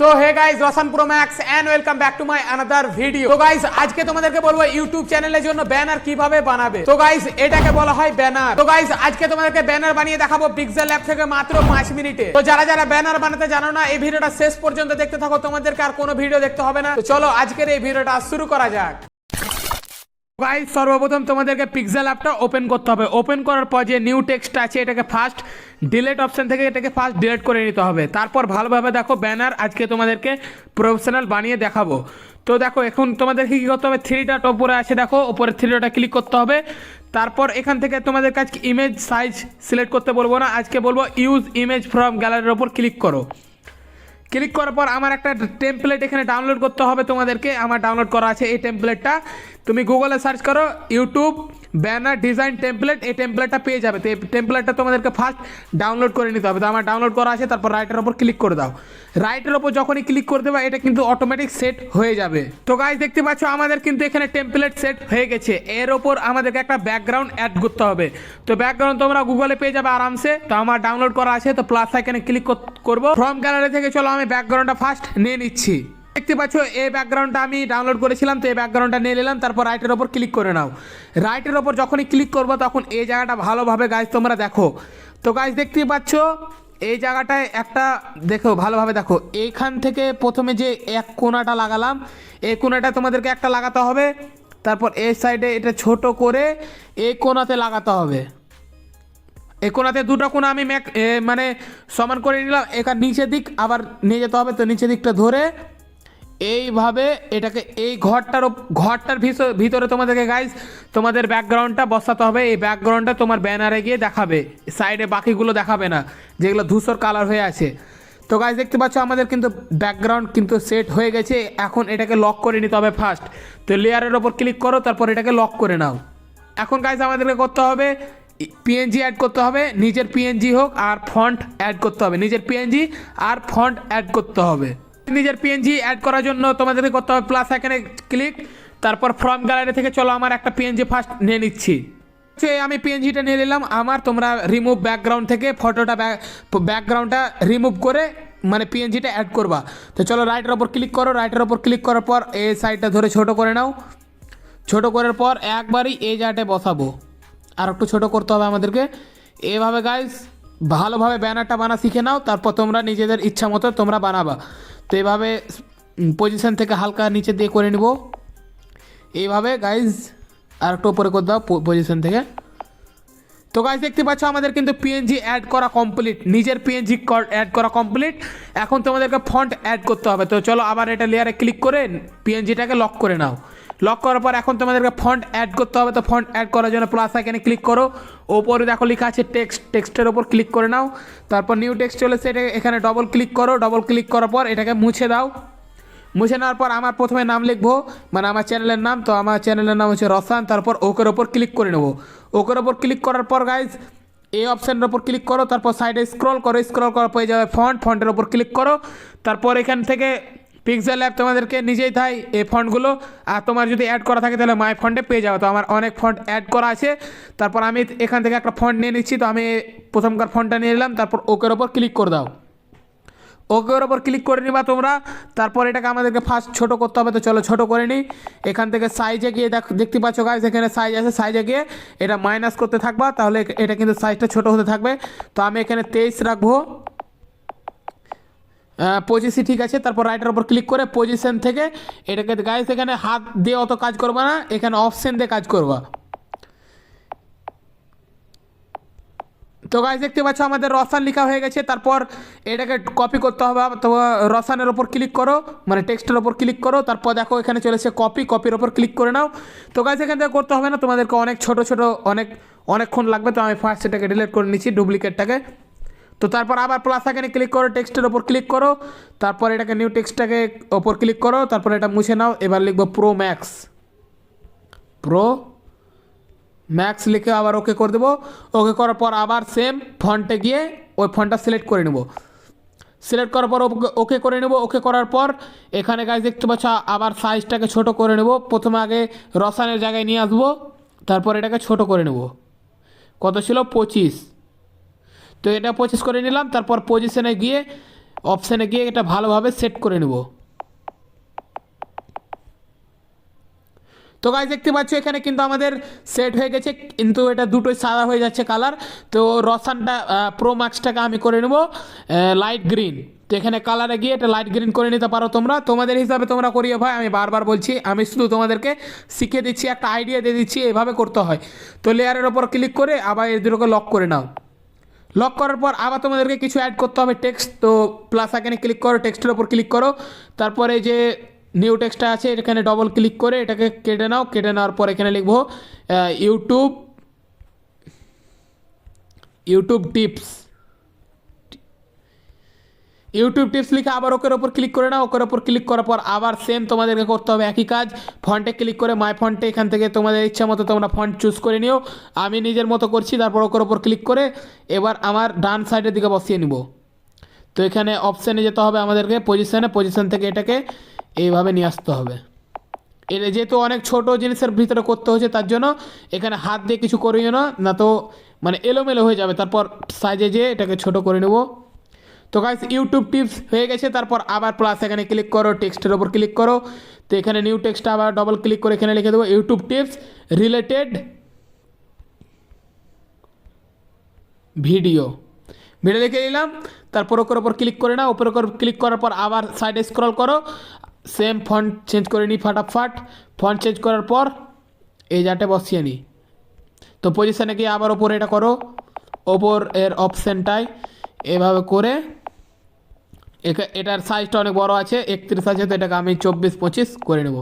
তো hey guys, Roshan pro max and welcome back to my another video. তো guys, আজকে তোমাদেরকে বলবো ইউটিউব চ্যানেলের জন্য ব্যানার কিভাবে বানাবে। তো গাইস, এটাকে বলা হয় ব্যানার। তো গাইস, আজকে তোমাদেরকে ব্যানার বানিয়ে দেখাবো পিক্সেল ল্যাব থেকে মাত্র 5 মিনিটে। তো যারা যারা ব্যানার বানাতে জানো না, এই ভিডিওটা শেষ পর্যন্ত দেখতে থাকো, তোমাদেরকে আর কোনো ভিডিও দেখতে হবে না। তো চলো আজকের এই ভিডিওটা শুরু করা যাক। গাইস, সর্বপ্রথম তোমাদেরকে পিক্সেল অ্যাপটা ওপেন করতে হবে। ওপেন করার পর যে নিউ টেক্সট আছে এটাকে ফার্স্ট ডিলিট অপশন থেকে এটাকে ফার্স্ট ডিলিট করে নিতে হবে। তারপর ভালোভাবে দেখো ব্যানার আজকে তোমাদেরকে প্রফেশনাল বানিয়ে দেখাবো। তো দেখো এখন তোমাদেরকে কী করতে হবে, থ্রি ডট ওপরে আছে দেখো, ওপরে থ্রি ডটে ক্লিক করতে হবে। তারপর এখান থেকে তোমাদের কাছে ইমেজ সাইজ সিলেক্ট করতে বলবো না, আজকে বলবো ইউজ ইমেজ ফ্রম গ্যালারির ওপর ক্লিক করো। ক্লিক করার পর আমার একটা টেমপ্লেট এখানে ডাউনলোড করতে হবে তোমাদেরকে। আমার ডাউনলোড করা আছে এই টেমপ্লেটটা। তুমি গুগলে সার্চ করো ইউটিউব ব্যানার ডিজাইন টেমপ্লেট, এই টেমপ্লেটটা পেয়ে যাবে। তো এই টেমপ্লেটটা তোমাদেরকে ফার্স্ট ডাউনলোড করে নিতে হবে। তো আমার ডাউনলোড করা আছে। তারপর রাইটের ওপর ক্লিক করে দাও। রাইটের ওপর যখনই ক্লিক করে দেবে এটা কিন্তু অটোমেটিক সেট হয়ে যাবে। তো গাইস, দেখতে পাচ্ছ আমাদের কিন্তু এখানে টেমপ্লেট সেট হয়ে গেছে। এর ওপর আমাদেরকে একটা ব্যাকগ্রাউন্ড অ্যাড করতে হবে। তো ব্যাকগ্রাউন্ড তোমরা গুগলে পেয়ে যাবে আরামসে। তো আমার ডাউনলোড করা আছে, তো প্লাস আইকনে ক্লিক করবো। ফ্রম গ্যালারি থেকে চলো আমি ব্যাকগ্রাউন্ডটা ফার্স্ট নিয়ে নিচ্ছি। দেখতে পাচ্ছ এই ব্যাকগ্রাউন্ডটা আমি ডাউনলোড করেছিলাম। তো এই ব্যাকগ্রাউন্ডটা নিয়ে নিলাম। তারপর রাইটের ওপর ক্লিক করে নাও। রাইটের ওপর যখনই ক্লিক করবো তখন এই জায়গাটা ভালোভাবে গাইজ তোমরা দেখো। তো গাইজ দেখতে পাচ্ছ এই জায়গাটায় একটা দেখো, ভালোভাবে দেখো, এইখান থেকে প্রথমে যে এক কোণাটা লাগালাম এই কোণাটা তোমাদেরকে একটা লাগাতে হবে। তারপর এই সাইডে এটা ছোট করে এই কোণাতে লাগাতে হবে। এই কোণাতে দুটো কোণা আমি মানে সমান করে নিলাম। এখান নিচের দিক আবার নিয়ে যেতে হবে। তো নিচের দিকটা ধরে এইভাবে এটাকে এই ঘরটার ভিতরে তোমাদেরকে গাইজ তোমাদের ব্যাকগ্রাউন্ডটা বসাতে হবে। এই ব্যাকগ্রাউন্ডটা তোমার ব্যানারে গিয়ে দেখাবে, সাইডে বাকিগুলো দেখাবে না যেগুলো ধূসর কালার হয়ে আছে। তো গাইজ দেখতে পাচ্ছ আমাদের কিন্তু ব্যাকগ্রাউন্ড কিন্তু সেট হয়ে গেছে। এখন এটাকে লক করে নিতে হবে ফার্স্ট। তো লেয়ারের ওপর ক্লিক করো, তারপর এটাকে লক করে নাও। এখন গাইজ আমাদেরকে করতে হবে পিএনজি অ্যাড করতে হবে, নিজের পিএনজি হোক, আর ফন্ট অ্যাড করতে হবে, নিজের পিএনজি আর ফন্ট অ্যাড করতে হবে। নিজের পিএনজি অ্যাড করার জন্য তোমাদেরকে করতে হবে প্লাস এখানে ক্লিক। তারপর ফ্রম গ্যালারি থেকে চলো আমার একটা পিএনজি ফার্স্ট নিয়ে নিচ্ছি। আমি পিএনজিটা নিয়ে নিলাম আমার। তোমরা রিমুভ ব্যাকগ্রাউন্ড থেকে ফটোটা ব্যাকগ্রাউন্ডটা রিমুভ করে মানে পিএনজিটা অ্যাড করবা। তো চলো রাইটের ওপর ক্লিক করো। রাইটের ওপর ক্লিক করার পর এই সাইডটা ধরে ছোটো করে নাও। ছোটো করার পর একবারই এই জায়গাটায় বসাবো। আর একটু ছোটো করতে হবে আমাদেরকে। এইভাবে গাইজ ভালোভাবে ব্যানারটা বানা শিখে নাও। তারপর তোমরা নিজেদের ইচ্ছা মতো তোমরা বানাবা। তো এইভাবে পজিশন থেকে হালকা নিচে দিয়ে করে নিব। এইভাবে গাইজ আর একটু উপরে করে দাও পজিশন থেকে। তো গাইজ দেখতে পাচ্ছ আমাদের কিন্তু পিএনজি অ্যাড করা কমপ্লিট, নিজের পিএনজি অ্যাড করা কমপ্লিট। এখন তোমাদেরকে ফন্ট অ্যাড করতে হবে। তো চলো আবার এটা লেয়ারে ক্লিক করে পিএনজিটাকে লক করে নাও। লক করার পর এখন তোমাদেরকে ফন্ট অ্যাড করতে হবে। তো ফন্ট অ্যাড করার জন্য প্লাস আইকনে ক্লিক করো। ওপরে দেখো লেখা আছে টেক্সটের ওপর ক্লিক করে নাও। তারপর নিউ টেক্সট চলেছে, এটা এখানে ডবল ক্লিক করো। ডবল ক্লিক করার পর এটাকে মুছে দাও। মুছে নেওয়ার পর আমার প্রথমে নাম লিখবো, মানে আমার চ্যানেলের নাম। তো আমার চ্যানেলের নাম হচ্ছে রসান। তারপর ওকের ওপর ক্লিক করে নেবো। ওকের ওপর ক্লিক করার পর গাইজ এই অপশানের ওপর ক্লিক করো। তারপর সাইডে স্ক্রল করো। স্ক্রল করার পর যাবে ফন্টের ওপর ক্লিক করো। তারপর এখান থেকে পিক্সেল অ্যাপ তোমাদেরকে নিজেই দেয় এই ফন্টগুলো। আর তোমার যদি অ্যাড করা থাকে তাহলে মাই ফন্টে পেয়ে যাবে। তো আমার অনেক ফন্ট অ্যাড করা আছে। তারপর আমি এখান থেকে একটা ফন্ট নিয়ে নিচ্ছি। তো আমি প্রথমকার ফন্টটা নিয়ে নিলাম। তারপর ওকের ওপর ক্লিক করে দাও। ওকের ওপর ক্লিক করে নিবা তোমরা। তারপর এটাকে আমাদেরকে ফার্স্ট ছোটো করতে হবে। তো চলো ছোটো করে নিই। এখান থেকে সাইজে গিয়ে দেখতে পাচ্ছ গাইজ এখানে সাইজ আছে, সাইজে গিয়ে এটা মাইনাস করতে থাকবা, তাহলে এটা কিন্তু সাইজটা ছোটো হতে থাকবে। তো আমি এখানে 23 রাখবো। 25 ঠিক আছে। তারপর রাইটের ওপর ক্লিক করে পজিশন থেকে এটাকে গাইজ এখানে হাত দিয়ে অত কাজ করবা না, এখানে অপশন দিয়ে কাজ করবা। তো গাইজ দেখতে পাচ্ছ আমাদের রসান লেখা হয়ে গেছে। তারপর এটাকে কপি করতে হবে। তো রসানের ওপর ক্লিক করো, মানে টেক্সটের ওপর ক্লিক করো। তারপর দেখো এখানে চলেছে কপির ওপর ক্লিক করে নাও। তো গাইজ এখান থেকে করতে হবে না, তোমাদেরকে অনেক ছোটো অনেকক্ষণ লাগবে। তো আমি ফার্স্ট এটাকে ডিলিট করে নিচ্ছি ডুপ্লিকেটটাকে। তো তারপর আবার প্লাস আইকনে ক্লিক করো, টেক্সটের ওপর ক্লিক করো। তারপর এটাকে নিউ টেক্সটটাকে ওপর ক্লিক করো। তারপর এটা মুছে নাও। এবার লিখবো প্রো ম্যাক্স লিখে আবার ওকে করে দেবো। ওকে করার পর আবার সেম ফন্টে গিয়ে ওই ফন্টটা সিলেক্ট করে নেব। সিলেক্ট করার পর ওকে করে নেব। ওকে করার পর এখানে গাইজ দেখতে পাচ্ছ আবার সাইজটাকে ছোট করে নেব। প্রথমে আগে রসানের জায়গায় নিয়ে আসবো। তারপর এটাকে ছোট করে নেব। কত ছিল 25। তো এটা 25 করে নিলাম। তারপর পজিশনে গিয়ে অপশানে গিয়ে এটা ভালোভাবে সেট করে নেব। তো গাইজ দেখতে পাচ্ছ এখানে কিন্তু আমাদের সেট হয়ে গেছে, কিন্তু এটা দুটোই সাদা হয়ে যাচ্ছে কালার। তো রসানটা প্রো ম্যাক্সটাকে আমি করে নেব লাইট গ্রিন। তো এখানে কালারে গিয়ে এটা লাইট গ্রিন করে নিতে পারো তোমরা, তোমাদের হিসাবে তোমরা করিও ভাই, আমি বারবার বলছি, আমি শুধু তোমাদেরকে শিখিয়ে দিচ্ছি, একটা আইডিয়া দিয়ে দিচ্ছি এভাবে করতে হয়। তো লেয়ারের ওপর ক্লিক করে আবার এই দুটোকে লক করে নাও। লক করার পর আবার তোমাদেরকে কিছু অ্যাড করতে হবে টেক্সট। তো প্লাস আইকনে ক্লিক করো, টেক্সটের ওপর ক্লিক করো, তারপরে যে নিউ টেক্সটটা আছে এখানে ডবল ক্লিক করে এটাকে কেটে নাও। কেটে নেওয়ার পর এখানে লিখবো YouTube YouTube tips. YouTube tips লিখে আবার ওকের ওপর ক্লিক করে নাও। ওকের ওপর ক্লিক করার পর আবার সেম তোমাদেরকে করতে হবে একই কাজ, ফন্টে ক্লিক করে মাই ফন্টে এখান থেকে তোমাদের ইচ্ছা মতো তোমরা ফন্ট চুজ করে নিও। আমি নিজের মতো করছি। তারপর ওকের ওপর ক্লিক করে এবার আমার ডান সাইডের দিকে বসিয়ে নিব। তো এখানে অপশানে যেতে হবে আমাদেরকে, পজিশন থেকে এটাকে এইভাবে নিয়ে আসতে হবে। এটা যেহেতু অনেক ছোট জিনিসের ভিতরে করতে হচ্ছে তার জন্য এখানে হাত দিয়ে কিছু করিও না, না তো মানে এলোমেলো হয়ে যাবে। তারপর সাইজে যেয়ে এটাকে ছোট করে নেব। তো গাইস ইউটিউব টিপস হয়ে গেছে। তারপর আবার প্লাস এখানে ক্লিক করো, টেক্সটের ওপর ক্লিক করো। তো এখানে নিউ টেক্সটটা আবার ডবল ক্লিক করে এখানে লিখে দেবো ইউটিউব টিপস রিলেটেড ভিডিও লিখে নিলাম। তারপর ওপর ওপর ক্লিক করে নাও। ওপর ক্লিক করার পর আবার সাইডে স্ক্রল করো, সেম ফন্ট চেঞ্জ করে নিই ফাটাফাট। ফন্ট চেঞ্জ করার পর এই জায়গাটা বসিয়ে নিই। তো পজিশানে গিয়ে আবার ওপরে এটা করো, ওপর এর অপশানটায় এভাবে করে এটার সাইজটা অনেক বড় আছে, 31 আছে, তো এটাকে আমি 24-25 করে নেব।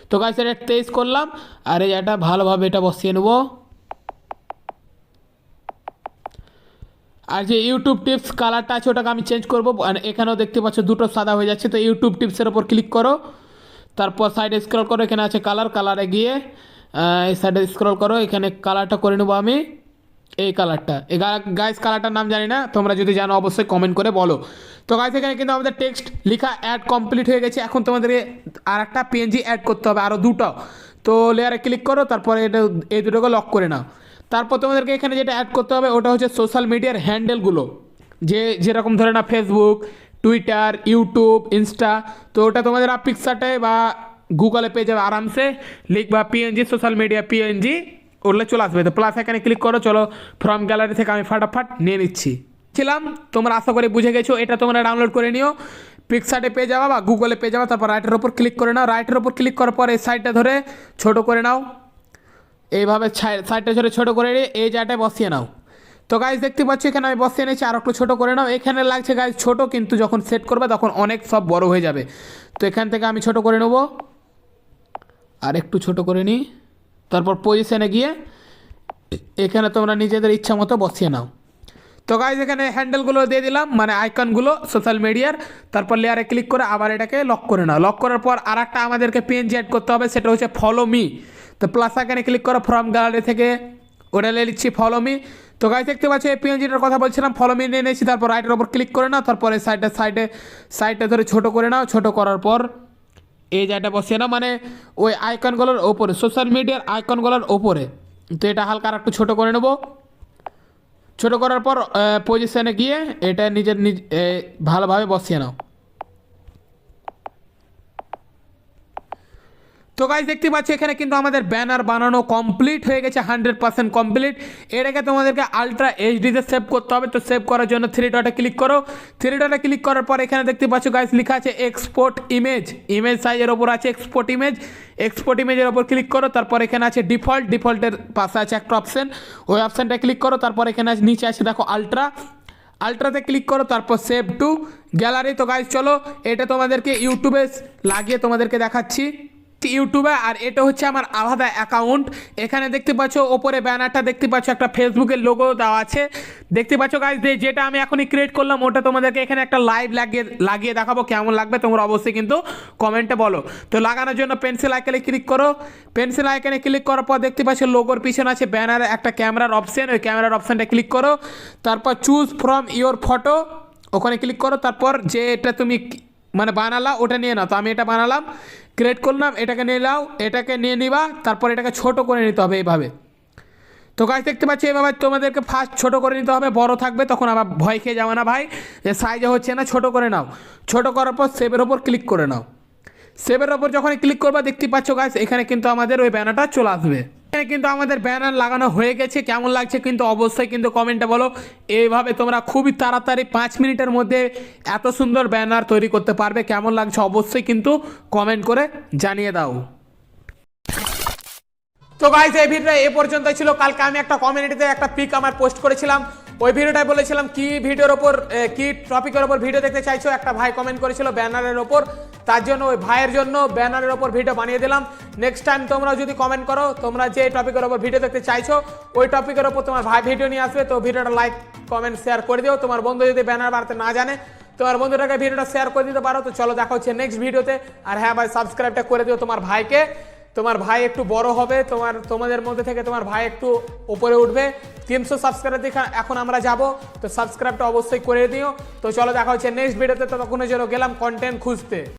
তো গাইস এটা 23 করলাম, আর এই জায়গাটা ভালোভাবে এটা বসিয়ে নেব। আর যে ইউটিউব টিপস কালারটা আছে ওটাকে আমি চেঞ্জ করবো। এখানেও দেখতে পাচ্ছ দুটো সাদা হয়ে যাচ্ছে। তো ইউটিউব টিপসের ওপর ক্লিক করো, তারপর সাইডে স্ক্রল করো, এখানে আছে কালারে গিয়ে এই সাইডে স্ক্রল করো, এখানে কালারটা করে নেবো আমি এই কালারটা। এই গাইস কালারটার নাম জানি না, তোমরা যদি জানো অবশ্যই কমেন্ট করে বলো। তো গাইস এখানে কিন্তু আমাদের টেক্সট লেখা অ্যাড কমপ্লিট হয়ে গেছে। এখন তোমাদেরকে আর একটা পিএনজি অ্যাড করতে হবে, আরও দুটো। তো লেয়ারে ক্লিক করো, তারপরে এটা এই দুটোকে লক করে নাও। তারপর তোমাদেরকে এখানে যেটা অ্যাড করতে হবে ওটা হচ্ছে সোশ্যাল মিডিয়ার হ্যান্ডেলগুলো, যেরকম ধরে না ফেসবুক, টুইটার, ইউটিউব, ইনস্টা। তো ওটা তোমাদের পিকচারটায় বা গুগলে পেয়ে যাবে আরামসে, লিখবা পিএনজি সোশ্যাল মিডিয়া পিএনজি, উঠলে চলে আসবে। তো প্লাস এখানে ক্লিক করো, চলো ফ্রম গ্যালারি থেকে আমি ফাটাফাট নিয়ে নিচ্ছি। তোমরা আশা করি বুঝে গেছো। এটা তোমরা ডাউনলোড করে নিও, পিকচারে পেয়ে যাবা বা গুগলে পেয়ে যাবা। তারপর রাইটের ওপর ক্লিক করে নাও। রাইটের ওপর ক্লিক করার পর এই সাইডটা ধরে ছোট করে নাও, এইভাবে সাইডটা ধরে ছোটো করে নিয়ে এই জায়গাটায় বসিয়ে নাও। তো গাইজ দেখতে পাচ্ছি এখানে আমি বসিয়ে নিয়েছি, আর একটু ছোটো করে নাও। এখানে লাগছে গাইজ ছোটো, কিন্তু যখন সেট করবে তখন অনেক সব বড় হয়ে যাবে। তো এখান থেকে আমি ছোটো করে নেব, আর একটু ছোটো করে নিই। তারপর পজিশনে গিয়ে এখানে তোমরা নিজেদের ইচ্ছা মতো বসিয়ে নাও। তো গাইজ এখানে হ্যান্ডেলগুলো দিয়ে দিলাম, মানে আইকনগুলো সোশ্যাল মিডিয়ার। তারপর লেয়ারে ক্লিক করে আবার এটাকে লক করে নাও। লক করার পর আর একটা আমাদেরকে পিএনজি অ্যাড করতে হবে, সেটা হচ্ছে ফলো মি। তো প্লাস আইকনে ক্লিক করো, ফ্রম গ্যালারি থেকে ওটা নিয়ে নিচ্ছি ফলো মি। তো গাইজ দেখতে পাচ্ছি এই পিএনজিটার কথা বলছিলাম, ফলো মি নিয়ে নিয়েছি। তারপর রাইটের ওপর ক্লিক করে নাও, তারপরে সাইডটা ধরে ছোটো করে নাও। ছোটো করার পর এই জায়গাটা বসিয়ে নাও, মানে ওই আইকনগুলোর ওপরে, সোশ্যাল মিডিয়ার আইকনগুলোর ওপরে। তো এটা হালকা আর একটু ছোটো করে নেবো। ছোটো করার পর পজিশানে গিয়ে এটা নিজের ভালোভাবে বসিয়ে নাও। তো গাইজ দেখতে পাচ্ছি এখানে কিন্তু আমাদের ব্যানার বানানো কমপ্লিট হয়ে গেছে, 100% কমপ্লিট। এটাকে তোমাদেরকে আলট্রা এইচডিতে সেভ করতে হবে। তো সেভ করার জন্য থ্রি ডটে ক্লিক করো। থ্রি ডটে ক্লিক করার পর এখানে দেখতে পাচ্ছ গাইজ লেখা আছে এক্সপোর্ট ইমেজ সাইজের ওপর আছে এক্সপোর্ট ইমেজের ওপর ক্লিক করো। তারপর এখানে আছে ডিফল্টের পাশে আছে একটা অপশান, ওই অপশানটা ক্লিক করো। তারপর এখানে নিচে আছে দেখো আলট্রাতে ক্লিক করো, তারপর সেভ টু গ্যালারি। তো গাইজ চলো এটা তোমাদেরকে ইউটিউবে লাগিয়ে তোমাদেরকে দেখাচ্ছি ইউটিউবে। আর এটা হচ্ছে আমার আলাদা অ্যাকাউন্ট। এখানে দেখতে পাচ্ছ ওপরে ব্যানারটা দেখতে পাচ্ছ একটা ফেসবুকের লোগো দেওয়া আছে, দেখতে পাচ্ছ গাইজ। যেটা আমি এখনই ক্রিয়েট করলাম ওটা তোমাদেরকে এখানে একটা লাইভ লাগিয়ে দেখাবো, কেমন লাগবে তোমরা অবশ্যই কিন্তু কমেন্টে বলো। তো লাগানোর জন্য পেন্সিল আইকনে ক্লিক করো। পেন্সিল আইকনে ক্লিক করার পর দেখতে পাচ্ছ লোগোর পিছনে আছে ব্যানারে একটা ক্যামেরার অপশান, ওই ক্যামেরার অপশানটা ক্লিক করো। তারপর চুজ ফ্রম ইওর ফটো ওখানে ক্লিক করো। তারপর যে এটা তুমি মানে বানালা ওটা নিয়ে নাও। তো আমি এটা বানালাম, ক্রিয়েট করলাম, এটাকে নিয়ে নাও, এটাকে নিয়ে নিবা। তারপর এটাকে ছোট করে নিতে হবে এইভাবে। তো গাইস দেখতে পাচ্ছি এভাবে তোমাদেরকে ফার্স্ট ছোট করে নিতে হবে, বড় থাকবে তখন আবার ভয় খেয়ে যাবে না ভাই, এ সাইজে হচ্ছে না, ছোট করে নাও। ছোট করার পর সেভের ওপর ক্লিক করে নাও। সেভের ওপর যখন ক্লিক করবা দেখতে পাচ্ছ গাইস এখানে কিন্তু আমাদের ওই ব্যানারটা চলে আসবে। এখানে কিন্তু আমাদের ব্যানার লাগানো হয়ে গেছে, কেমন লাগছে কিন্তু অবশ্যই কিন্তু কমেন্টে বলো। এইভাবে তোমরা খুবই তাড়াতাড়ি 5 মিনিটের মধ্যে এত সুন্দর ব্যানার তৈরি করতে পারবে। কেমন লাগছে অবশ্যই কিন্তু কমেন্ট করে জানিয়ে দাও। তো গাইস এই ভিডিওটা এ পর্যন্তই ছিল। কালকে আমি একটা কমিউনিটিতে একটা পিক আমার পোস্ট করেছিলাম, ওই ভিডিওটায় বলেছিলাম কি ভিডিওর ওপর কি টপিকের ওপর ভিডিও দেখতে চাইছো। একটা ভাই কমেন্ট করেছিল ব্যানারের ওপর, তার জন্য ওই ভাইয়ের জন্য ব্যানারের ওপর ভিডিও বানিয়ে দিলাম। নেক্সট টাইম তোমরা যদি কমেন্ট করো তোমরা যে টপিকের ওপর ভিডিও দেখতে চাইছো ওই টপিকের ওপর তোমার ভাই ভিডিও নিয়ে আসবে, তো ভিডিওটা লাইক কমেন্ট শেয়ার করে দিও। তোমার বন্ধু যদি ব্যানার বানাতে না জানে তোমার বন্ধুটাকে ভিডিওটা শেয়ার করে দিতে পারো। তো চলো দেখা হচ্ছে নেক্সট ভিডিওতে। আর হ্যাঁ ভাই সাবস্ক্রাইবটা করে দিও তোমার ভাইকে, তোমার ভাই একটু বড় হবে, তোমাদের মধ্যে থেকে তোমার ভাই একটু উপরে উঠবে। 300 সাবস্ক্রাইবার দেখে এখন আমরা যাব, তো সাবস্ক্রাইবটা অবশ্যই করে দিও। তো চলো দেখা হচ্ছে নেক্সট ভিডিওতে, ততক্ষণের জন্য গেলাম কন্টেন্ট খুঁজতে।